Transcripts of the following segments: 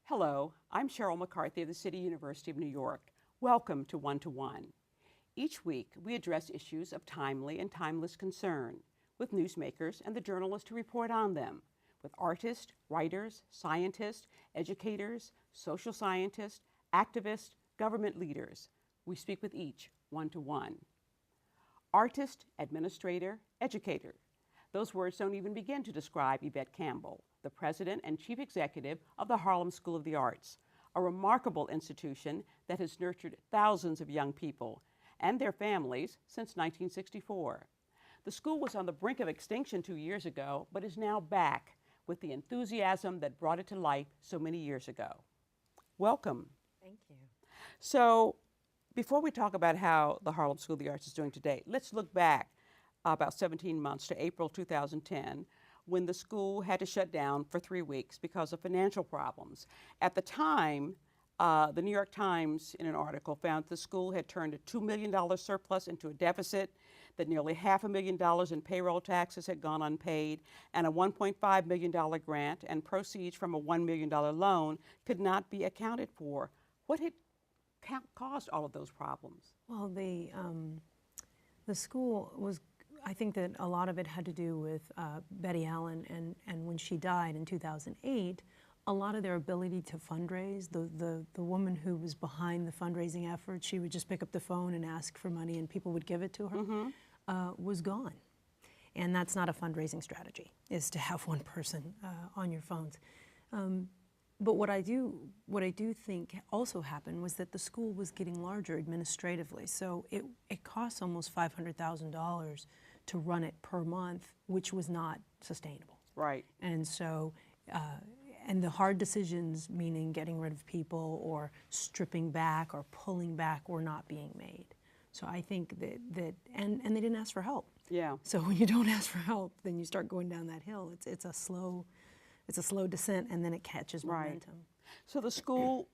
Hello, I'm Sheryl McCarthy of the City University of New York. Welcome to One to One. Each week, we address issues of timely and timeless concern with newsmakers and the journalists who report on them, with artists, writers, scientists, educators, social scientists, activists, government leaders. We speak with each one to one. Artist, administrator, educator. Those words don't even begin to describe Yvette Campbell, the president and chief executive of the Harlem School of the Arts, a remarkable institution that has nurtured thousands of young people and their families since 1964. The school was on the brink of extinction 2 years ago, but is now back with the enthusiasm that brought it to life so many years ago. Welcome. Thank you. So, before we talk about how the Harlem School of the Arts is doing today, let's look back about 17 months to April 2010, when the school had to shut down for 3 weeks because of financial problems. At the time, the New York Times, in an article, found the school had turned a $2 million surplus into a deficit, that nearly $500,000 in payroll taxes had gone unpaid, and a $1.5 million grant and proceeds from a $1 million loan could not be accounted for. What had caused all of those problems? Well, the school was, I think that a lot of it had to do with Betty Allen, and when she died in 2008, a lot of their ability to fundraise, the woman who was behind the fundraising effort, she would just pick up the phone and ask for money and people would give it to her, was gone. And that's not a fundraising strategy, is to have one person on your phones. But what I do think also happened was that the school was getting larger administratively. So it costs almost $500,000 to run it per month, which was not sustainable. Right. And so, and the hard decisions, meaning getting rid of people or stripping back or pulling back, were not being made. So I think that and they didn't ask for help. Yeah. So when you don't ask for help, then you start going down that hill. It's a slow descent, and then it catches momentum. Right. So the school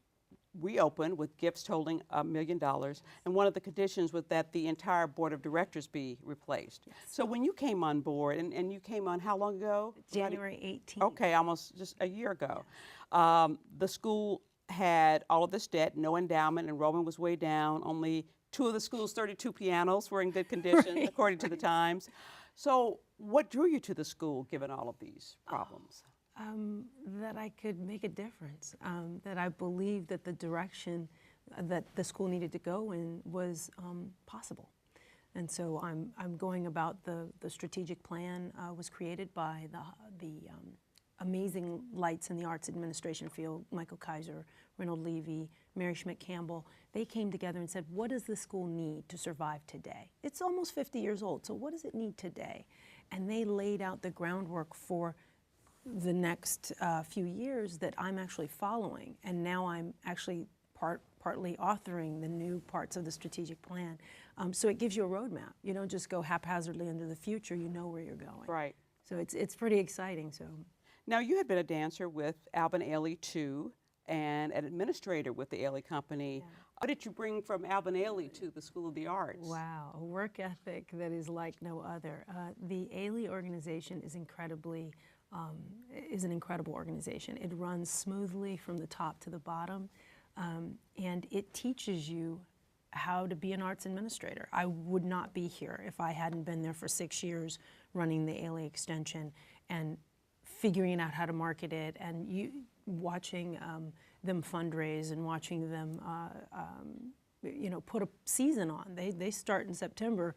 reopened with gifts totaling $1 million, and one of the conditions was that the entire board of directors be replaced. Yes. So when you came on board, and you came on how long ago? January 18th. Okay, almost just a year ago. The school had all of this debt, no endowment, enrollment was way down, only 2 of the school's 32 pianos were in good condition, Right. according to the Times. So what drew you to the school, given all of these problems? That I could make a difference, that I believed that the direction that the school needed to go in was possible. And so I'm going about the strategic plan was created by the amazing lights in the arts administration field, Michael Kaiser, Reynold Levy, Mary Schmidt-Campbell. They came together and said, what does the school need to survive today? It's almost 50 years old, so what does it need today? And they laid out the groundwork for the next few years that I'm actually following, and now I'm actually partly authoring the new parts of the strategic plan. So it gives you a roadmap. You don't just go haphazardly into the future. You know where you're going. Right. So it's pretty exciting. So now you had been a dancer with Alvin Ailey too, and an administrator with the Ailey Company. Yeah. What did you bring from Alvin Ailey to the School of the Arts? Wow, a work ethic that is like no other. The Ailey organization is an incredible organization. It runs smoothly from the top to the bottom, and it teaches you how to be an arts administrator. I would not be here if I hadn't been there for 6 years running the Ailey extension and figuring out how to market it, and watching them fundraise and watching them put a season on. They start in September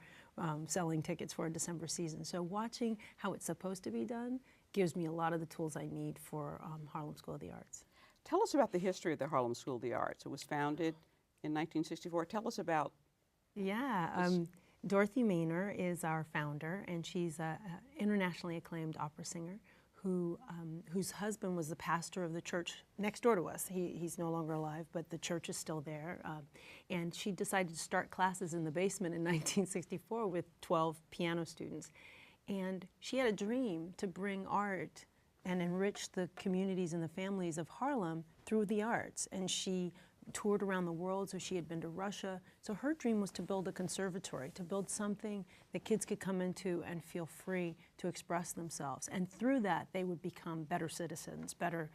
selling tickets for a December season. So watching how it's supposed to be done gives me a lot of the tools I need for Harlem School of the Arts. Tell us about the history of the Harlem School of the Arts. It was founded in 1964. Tell us about. Yeah, Dorothy Maynor is our founder, and she's an internationally acclaimed opera singer whose husband was the pastor of the church next door to us. He's no longer alive, but the church is still there. And she decided to start classes in the basement in 1964 with 12 piano students. And she had a dream to bring art and enrich the communities and the families of Harlem through the arts. And she toured around the world, so she had been to Russia. So her dream was to build a conservatory, to build something that kids could come into and feel free to express themselves. And through that, they would become better citizens, better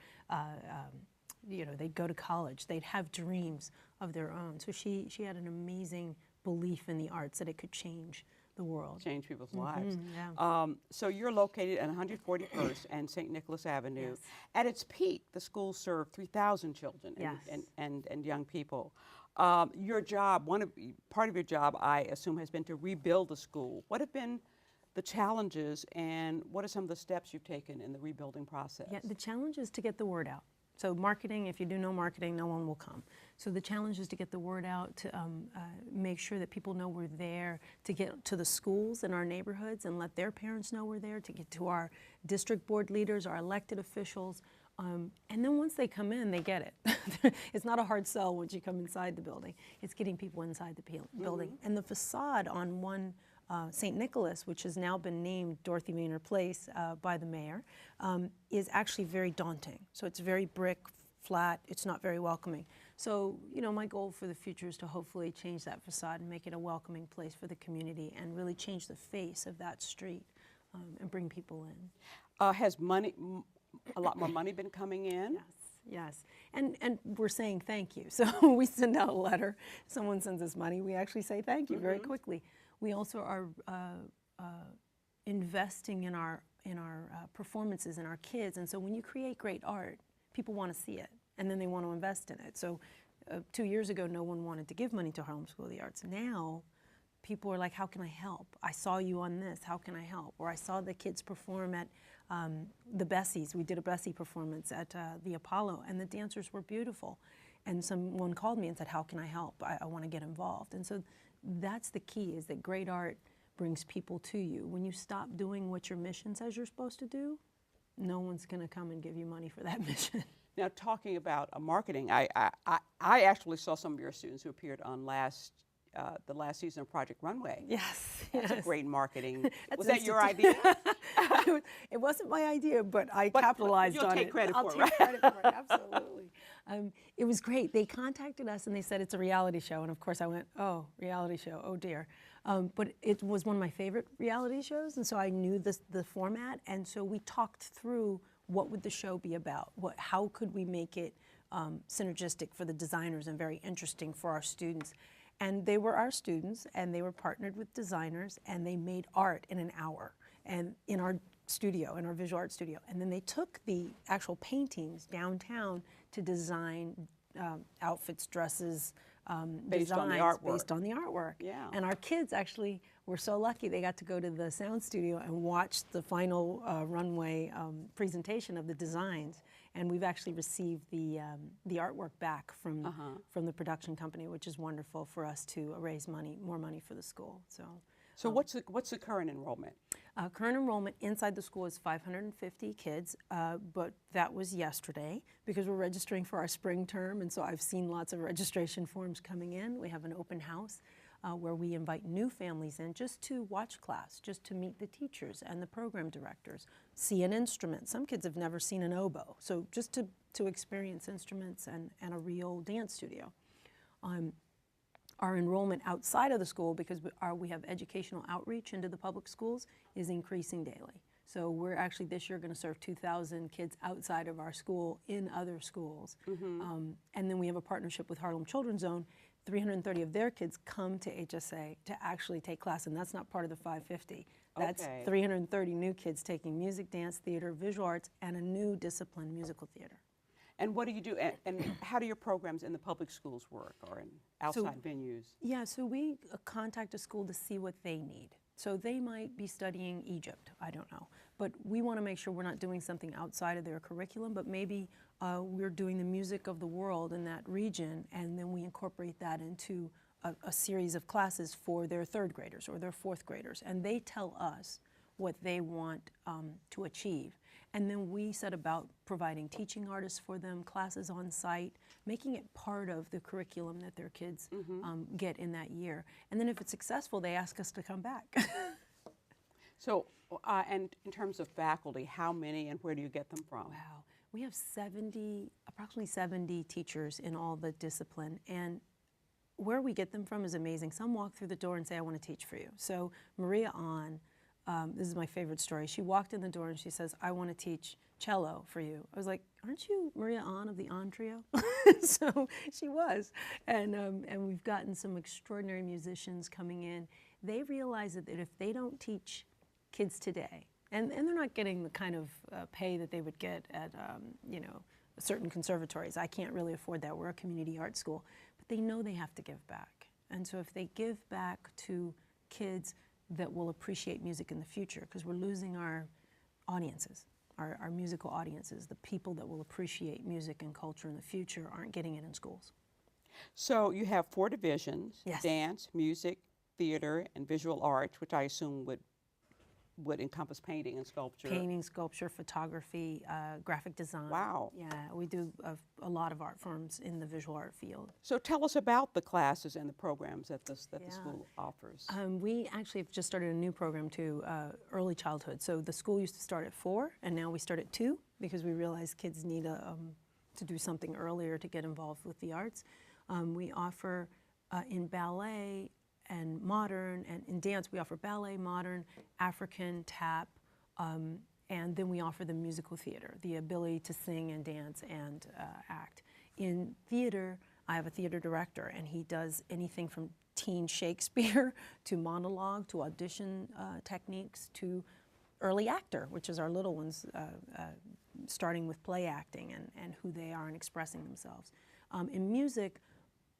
they'd go to college, they'd have dreams of their own. So she had an amazing belief in the arts, that it could change the world. Change people's lives. Yeah. So you're located at 141st and St. Nicholas Avenue. Yes. At its peak, the school served 3,000 children Yes. and young people. Your job, part of your job, I assume, has been to rebuild the school. What have been the challenges, and what are some of the steps you've taken in the rebuilding process? Yeah, the challenge is to get the word out. So marketing, if you do no marketing, no one will come. So the challenge is to get the word out, to make sure that people know we're there, to get to the schools in our neighborhoods and let their parents know we're there, to get to our district board leaders, our elected officials. And then once they come in, they get it. It's not a hard sell once you come inside the building. It's getting people inside the building. And the facade on St. Nicholas, which has now been named Dorothy Maynard Place by the mayor, is actually very daunting. So it's very brick, flat, it's not very welcoming. So, my goal for the future is to hopefully change that facade and make it a welcoming place for the community and really change the face of that street and bring people in. Has a lot more money been coming in? Yes. And we're saying thank you. So we send out a letter, someone sends us money, we actually say thank you very quickly. We also are investing in our performances and our kids, and so when you create great art, people want to see it, and then they want to invest in it. So 2 years ago, no one wanted to give money to Harlem School of the Arts. Now, people are like, how can I help? I saw you on this, how can I help? Or I saw the kids perform at the Bessies. We did a Bessie performance at the Apollo, and the dancers were beautiful. And someone called me and said, how can I help? I want to get involved. And so that's the key, is that great art brings people to you. When you stop doing what your mission says you're supposed to do, no one's going to come and give you money for that mission. Now, talking about marketing, I actually saw some of your students who appeared on the last season of Project Runway. Yes. That's a great marketing. Was That's that your idea? It wasn't my idea, but I capitalized on it. You'll take credit for it, I'll take credit for it, absolutely. It was great. They contacted us and they said it's a reality show, and of course I went, oh, reality show, oh dear. But it was one of my favorite reality shows, and so I knew the format, and so we talked through what would the show be about, how could we make it synergistic for the designers and very interesting for our students. And they were our students, and they were partnered with designers, and they made art in an hour, and in our studio, in our visual art studio. And then they took the actual paintings downtown to design outfits, dresses, based on the artwork. Based on the artwork. Yeah. And our kids actually were so lucky, they got to go to the sound studio and watch the final runway presentation of the designs. And we've actually received the artwork back from the production company, which is wonderful for us to raise more money for the school. So what's the current enrollment? Current enrollment inside the school is 550 kids, but that was yesterday because we're registering for our spring term, and so I've seen lots of registration forms coming in. We have an open house where we invite new families in just to watch class, just to meet the teachers and the program directors, see an instrument. Some kids have never seen an oboe, so just to experience instruments and a real dance studio. Our enrollment outside of the school, because we have educational outreach into the public schools, is increasing daily. So we're actually this year going to serve 2,000 kids outside of our school in other schools. And then we have a partnership with Harlem Children's Zone. 330 of their kids come to HSA to actually take class, and that's not part of the 550. That's 330 new kids taking music, dance, theater, visual arts, and a new discipline, musical theater. And what do you do, and how do your programs in the public schools work, or in outside venues? Yeah, so we contact a school to see what they need. So they might be studying Egypt, I don't know. But we want to make sure we're not doing something outside of their curriculum, but maybe we're doing the music of the world in that region, and then we incorporate that into a series of classes for their third graders or their fourth graders. And they tell us what they want to achieve. And then we set about providing teaching artists for them, classes on site, making it part of the curriculum that their kids get in that year. And then if it's successful, they ask us to come back. So, and in terms of faculty, how many and where do you get them from? Wow. We have approximately 70 teachers in all the discipline. And where we get them from is amazing. Some walk through the door and say, I want to teach for you. So Maria Ahn this is my favorite story. She walked in the door and she says, "I want to teach cello for you." I was like, "Aren't you Maria Ahn of the Ahn Trio?" So she was. And we've gotten some extraordinary musicians coming in. They realize that if they don't teach kids today, and they're not getting the kind of pay that they would get at, you know, certain conservatories. I can't really afford that. We're a community art school. But they know they have to give back. And so if they give back to kids that will appreciate music in the future, because we're losing our audiences, our musical audiences, the people that will appreciate music and culture in the future aren't getting it in schools. So you have 4 divisions: Yes. dance, music, theater, and visual arts, which I assume would encompass painting and sculpture. Painting, sculpture, photography, graphic design. Wow. Yeah, we do a lot of art forms in the visual art field. So tell us about the classes and the programs that the school offers. We actually have just started a new program too, early childhood. So the school used to start at 4, and now we start at 2 because we realize kids need to do something earlier to get involved with the arts. We offer in ballet and modern, and in dance we offer ballet, modern, African, tap, and then we offer the musical theater, the ability to sing and dance and act. In theater, I have a theater director, and he does anything from teen Shakespeare to monologue to audition techniques to early actor, which is our little ones, starting with play acting and who they are and expressing themselves. In music,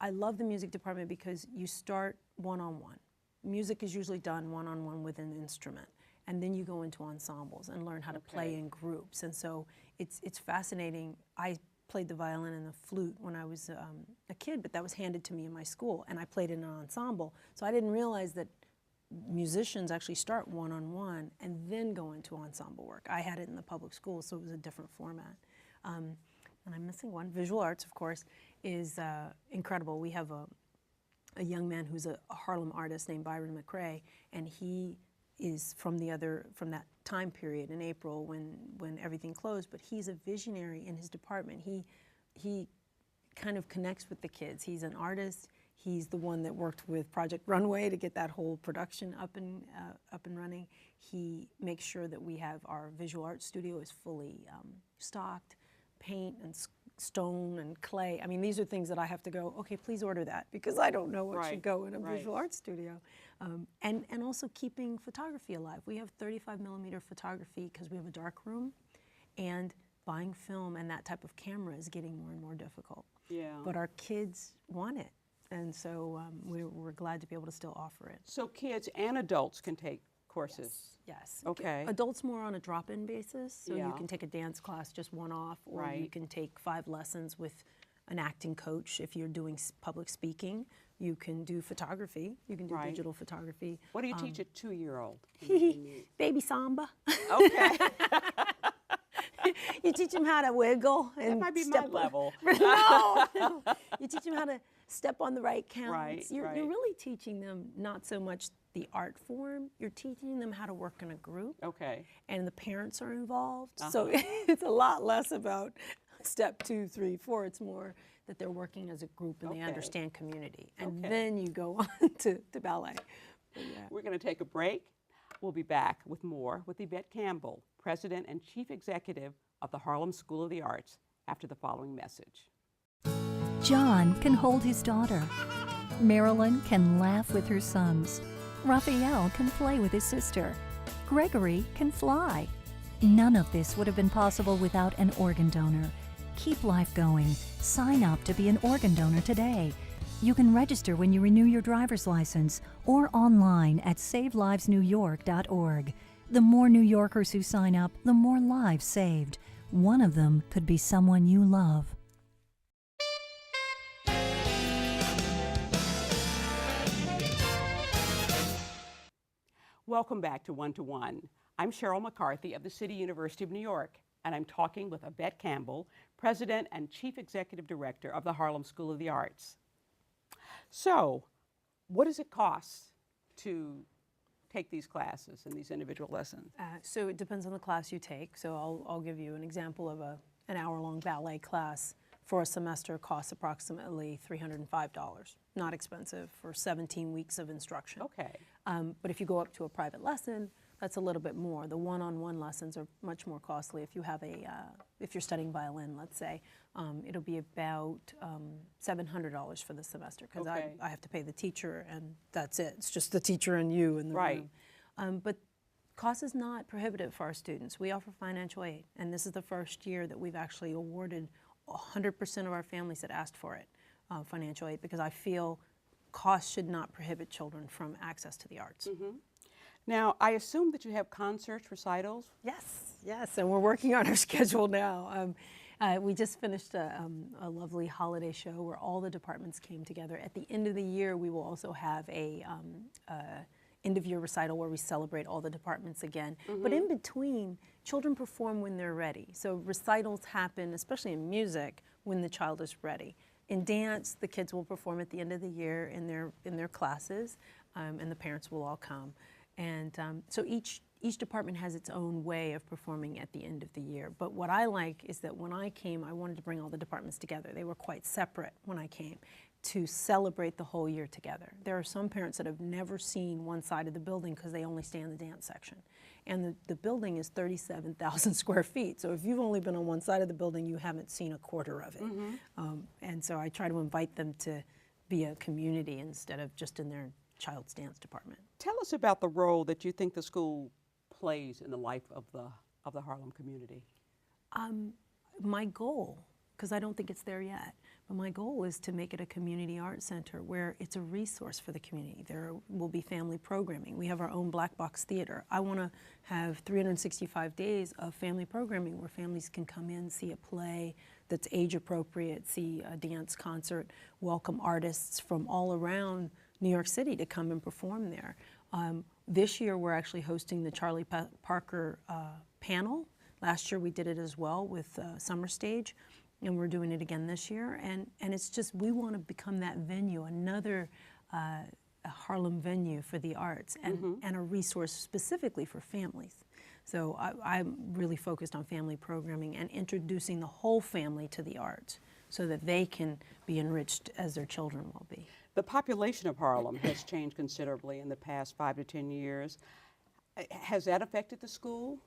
I love the music department because you start one-on-one. Music is usually done one-on-one with an instrument, and then you go into ensembles and learn how to play in groups. And so it's fascinating. I played the violin and the flute when I was a kid, but that was handed to me in my school, and I played in an ensemble. So I didn't realize that musicians actually start one-on-one and then go into ensemble work. I had it in the public school, so it was a different format. And I'm missing one. Visual arts, of course, is incredible. We have a young man who's a Harlem artist named Byron McRae, and he is from that time period in April when everything closed, but he's a visionary in his department. He kind of connects with the kids. He's an artist. He's the one that worked with Project Runway to get that whole production up and running. He makes sure that we have our visual arts studio is fully stocked, paint and stone and clay. I mean, these are things that I have to go, okay, please order that, because I don't know what should go in a visual arts studio. And also keeping photography alive. We have 35mm photography because we have a dark room, and buying film and that type of camera is getting more and more difficult. Yeah. But our kids want it, and so we're glad to be able to still offer it. So kids and adults can take courses? Yes. Okay. Adults more on a drop-in basis, so you can take a dance class just one-off, or you can take 5 lessons with an acting coach. If you're doing public speaking, you can do photography. You can do digital photography. What do you teach a 2-year-old? Baby samba. Okay. You teach them how to wiggle and that might be my level. No. You teach them how to step on the right counts. Right, You're really teaching them not so much the art form, you're teaching them how to work in a group. Okay. And the parents are involved. So it's a lot less about step 2, 3, 4. It's more that they're working as a group and they understand community. And then you go on to ballet. But we're going to take a break. We'll be back with more with Yvette Campbell, President and Chief Executive of the Harlem School of the Arts, after the following message. John can hold his daughter. Marilyn can laugh with her sons. Raphael can play with his sister. Gregory can fly. None of this would have been possible without an organ donor. Keep life going. Sign up to be an organ donor today. You can register when you renew your driver's license or online at savelivesnewyork.org. The more New Yorkers who sign up, the more lives saved. One of them could be someone you love. Welcome back to One to One. I'm Sheryl McCarthy of the City University of New York, and I'm talking with Yvette Campbell, President and Chief Executive Director of the Harlem School of the Arts. So, what does it cost to take these classes and these individual lessons? So it depends on the class you take. So I'll give you an example of an hour-long ballet class for a semester costs approximately $305. Not expensive for 17 weeks of instruction. Okay. But if you go up to a private lesson, That's a little bit more. The one-on-one lessons are much more costly. If you have if you're studying violin, let's say, it'll be about $700 for the semester because Okay. I have to pay the teacher and that's it. It's just the teacher and you in the Right. room. But cost is not prohibitive for our students. We offer financial aid, and this is the first year that we've actually awarded 100% of our families that asked for it financial aid because I feel cost should not prohibit children from access to the arts. Now, I assume that you have concerts, recitals? Yes, and we're working on our schedule now. We just finished a lovely holiday show where all the departments came together. At the end of the year, we will also have a end-of-year recital where we celebrate all the departments again. But in between, children perform when they're ready. So recitals happen, especially in music, when the child is ready. In dance, the kids will perform at the end of the year in their classes, and the parents will all come. And so each department has its own way of performing at the end of the year. But what I like is that when I came, I wanted to bring all the departments together. They were quite separate when I came to celebrate the whole year together. There are some parents that have never seen one side of the building because they only stay in the dance section. And the building is 37,000 square feet. So if you've only been on one side of the building, you haven't seen a quarter of it. And so I try to invite them to be a community instead of just in their child's dance department. Tell us about the role that you think the school plays in the life of the Harlem community. My goal, because I don't think it's there yet, but my goal is to make it a community arts center where it's a resource for the community. There will be family programming. We have our own black box theater. I want to have 365 days of family programming where families can come in, see a play that's age appropriate, see a dance concert, welcome artists from all around New York City to come and perform there. This year we're actually hosting the Charlie Parker panel. Last year we did it as well with Summer Stage, and we're doing it again this year. And it's just, we want to become that venue, another a Harlem venue for the arts and a resource specifically for families. So I'm really focused on family programming and introducing the whole family to the arts so that they can be enriched as their children will be. The population of Harlem has changed considerably in the past 5 to 10 years. Has that affected the school?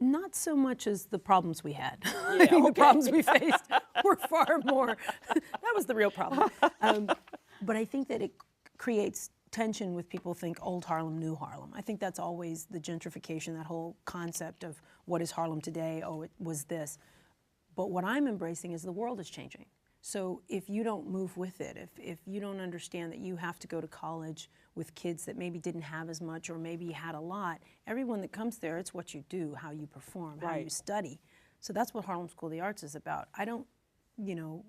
Not so much as the problems we had. Yeah, The problems we faced were far more, that was the real problem. But I think that it creates tension with people think old Harlem, new Harlem. I think that's always the gentrification, that whole concept of what is Harlem today, oh, it was this. But what I'm embracing is the world is changing. So if you don't move with it, if you don't understand that you have to go to college with kids that maybe didn't have as much or maybe had a lot, everyone that comes there, it's what you do, how you perform, how you study. So that's what Harlem School of the Arts is about. I don't,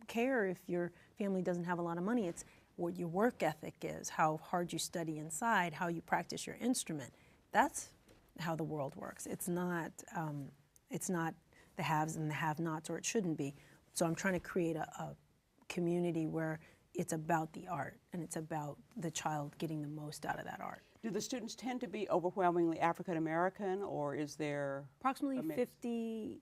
care if your family doesn't have a lot of money. It's what your work ethic is, how hard you study inside, how you practice your instrument. That's how the world works. It's not the haves and the have-nots, or it shouldn't be. So I'm trying to create a community where it's about the art and it's about the child getting the most out of that art. Do the students tend to be overwhelmingly African American, or is there approximately 55%,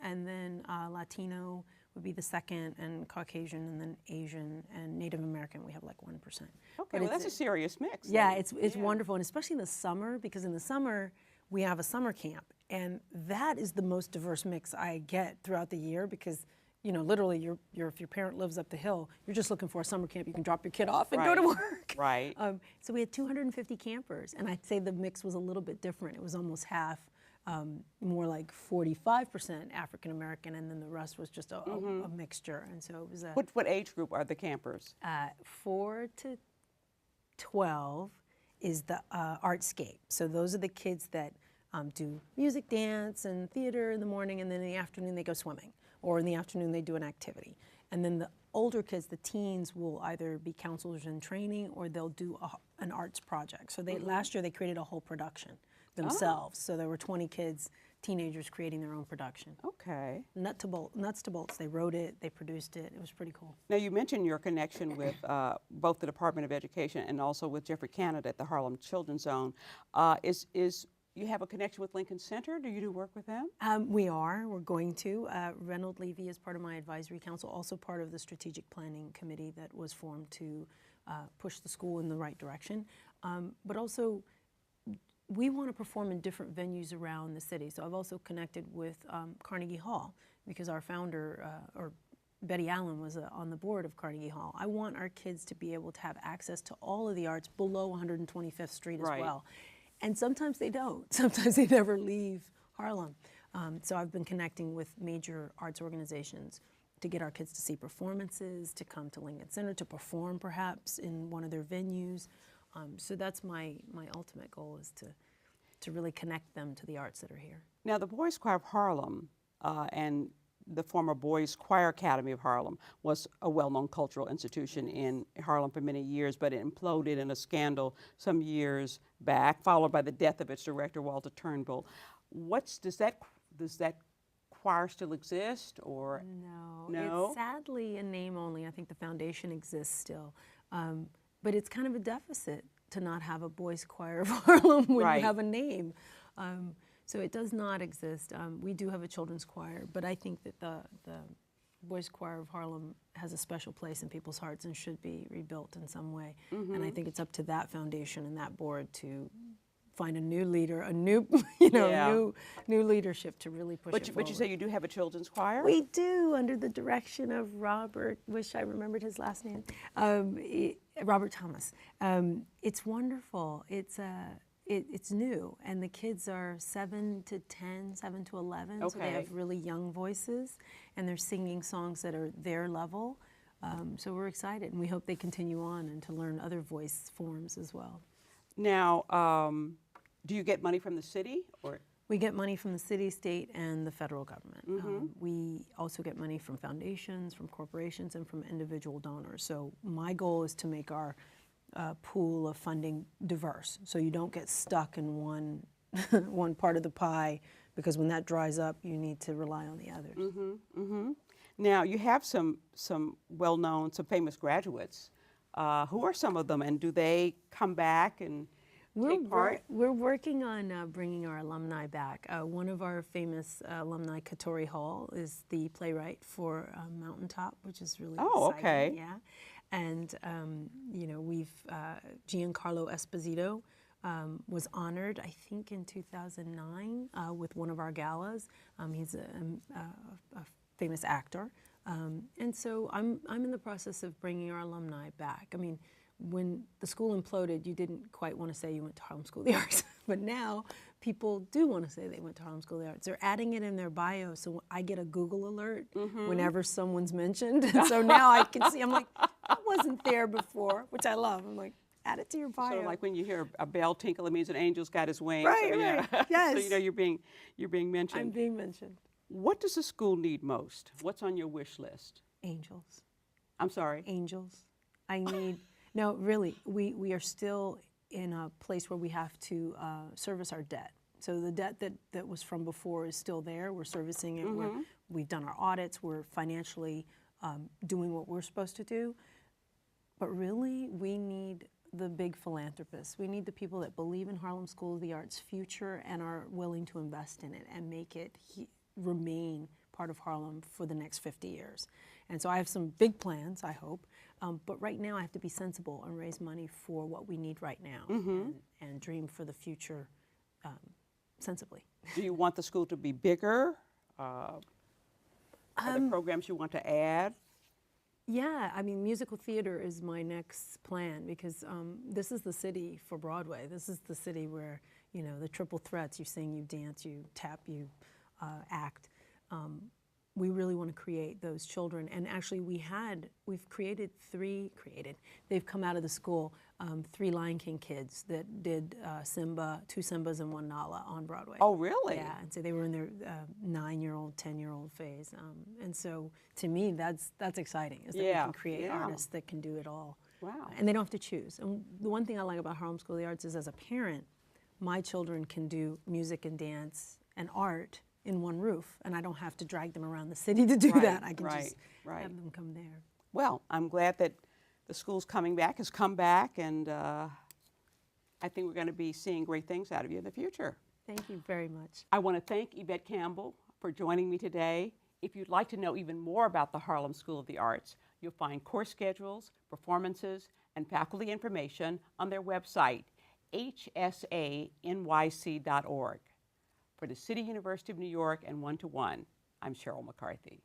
and then Latino would be the second, and Caucasian, and then Asian, and Native American we have like 1%. Okay, well that's a serious mix. Yeah, it's wonderful, and especially in the summer, because in the summer we have a summer camp, and that is the most diverse mix I get throughout the year because literally, if your parent lives up the hill, you're just looking for a summer camp you can drop your kid off and go to work. Right. So we had 250 campers, and I'd say the mix was a little bit different. It was almost half, more like 45% African American, and then the rest was just a mixture. And so it was a. What age group are the campers? 4 to 12 is the Artscape. So those are the kids that do music, dance, and theater in the morning, and then in the afternoon they go swimming. Or in the afternoon they do an activity. And then the older kids, the teens, will either be counselors in training or they'll do an arts project. So last year they created a whole production themselves. So there were 20 kids, teenagers creating their own production. Okay. Nuts to bolts. They wrote it, they produced it. It was pretty cool. Now you mentioned your connection with both the Department of Education and also with Jeffrey Canada at the Harlem Children's Zone. You have a connection with Lincoln Center? Do you do work with them? We're going to. Reynold Levy is part of my advisory council, also part of the strategic planning committee that was formed to push the school in the right direction. But also we want to perform in different venues around the city. So I've also connected with Carnegie Hall, because our founder, or Betty Allen, was on the board of Carnegie Hall. I want our kids to be able to have access to all of the arts below 125th Street as well. And sometimes they don't. Sometimes they never leave Harlem. So I've been connecting with major arts organizations to get our kids to see performances, to come to Lincoln Center, to perform perhaps in one of their venues. So that's my ultimate goal, is to really connect them to the arts that are here. Now, the Boys Choir of Harlem and the former Boys Choir Academy of Harlem was a well-known cultural institution in Harlem for many years, but it imploded in a scandal some years back, followed by the death of its director, Walter Turnbull. Does that choir still exist, or? No, it's sadly a name only. I think the foundation exists still, but it's kind of a deficit to not have a Boys Choir of Harlem when you have a name. So it does not exist. We do have a children's choir, but I think that the Boys Choir of Harlem has a special place in people's hearts and should be rebuilt in some way. And I think it's up to that foundation and that board to find a new leader, a new, new leadership to really push it forward. But you say you do have a children's choir? We do, under the direction of Robert, wish I remembered his last name, Robert Thomas. It's wonderful. It's new, and the kids are 7 to 10, 7 to 11, so they have really young voices, and they're singing songs that are their level. So we're excited, and we hope they continue on and to learn other voice forms as well. Now, do you get money from the city, or? We get money from the city, state, and the federal government. We also get money from foundations, from corporations, and from individual donors. So my goal is to make our pool of funding diverse, so you don't get stuck in one part of the pie, because when that dries up, you need to rely on the others. Now, you have some well-known, some famous graduates. Who are some of them, and do they come back and take part? We're working on bringing our alumni back. One of our famous alumni, Katori Hall, is the playwright for Mountaintop, which is really exciting. Yeah. And, we've, Giancarlo Esposito was honored, I think, in 2009 with one of our galas. He's a famous actor. And so I'm in the process of bringing our alumni back. I mean, when the school imploded, you didn't quite want to say you went to Harlem School of the Arts. But now people do want to say they went to Harlem School of the Arts. They're adding it in their bio, so I get a Google alert whenever someone's mentioned. And so now I can see, I'm like, that wasn't there before, which I love. I'm like, add it to your bio. So like when you hear a bell tinkle, it means an angel's got his wings. Right, yes. So you know you're being mentioned. I'm being mentioned. What does the school need most? What's on your wish list? Angels. I'm sorry? Angels. I need, no, really, we are still in a place where we have to service our debt. So the debt that was from before is still there. We're servicing it. We've done our audits. We're financially doing what we're supposed to do. But really, we need the big philanthropists. We need the people that believe in Harlem School of the Arts' future and are willing to invest in it and make it remain part of Harlem for the next 50 years. And so I have some big plans, I hope. But right now I have to be sensible and raise money for what we need right now and dream for the future sensibly. Do you want the school to be bigger? Are there programs you want to add? Yeah, I mean, musical theater is my next plan, because this is the city for Broadway. This is the city where, the triple threats, you sing, you dance, you tap, you act. We really want to create those children. And actually we've created they've come out of the school, 3 Lion King kids that did Simba, 2 Simbas and 1 Nala on Broadway. Oh, really? Yeah, and so they were in their 9-year-old, 10-year-old phase. And so to me, that's exciting, is that we can create artists that can do it all. Wow. And they don't have to choose. And the one thing I like about Harlem School of the Arts is, as a parent, my children can do music and dance and art in one roof, and I don't have to drag them around the city to do that. I can just have them come there. Well, I'm glad that the school's has come back, and I think we're going to be seeing great things out of you in the future. Thank you very much. I want to thank Yvette Campbell for joining me today. If you'd like to know even more about the Harlem School of the Arts, you'll find course schedules, performances, and faculty information on their website, hsanyc.org. For the City University of New York and One to One, I'm Sheryl McCarthy.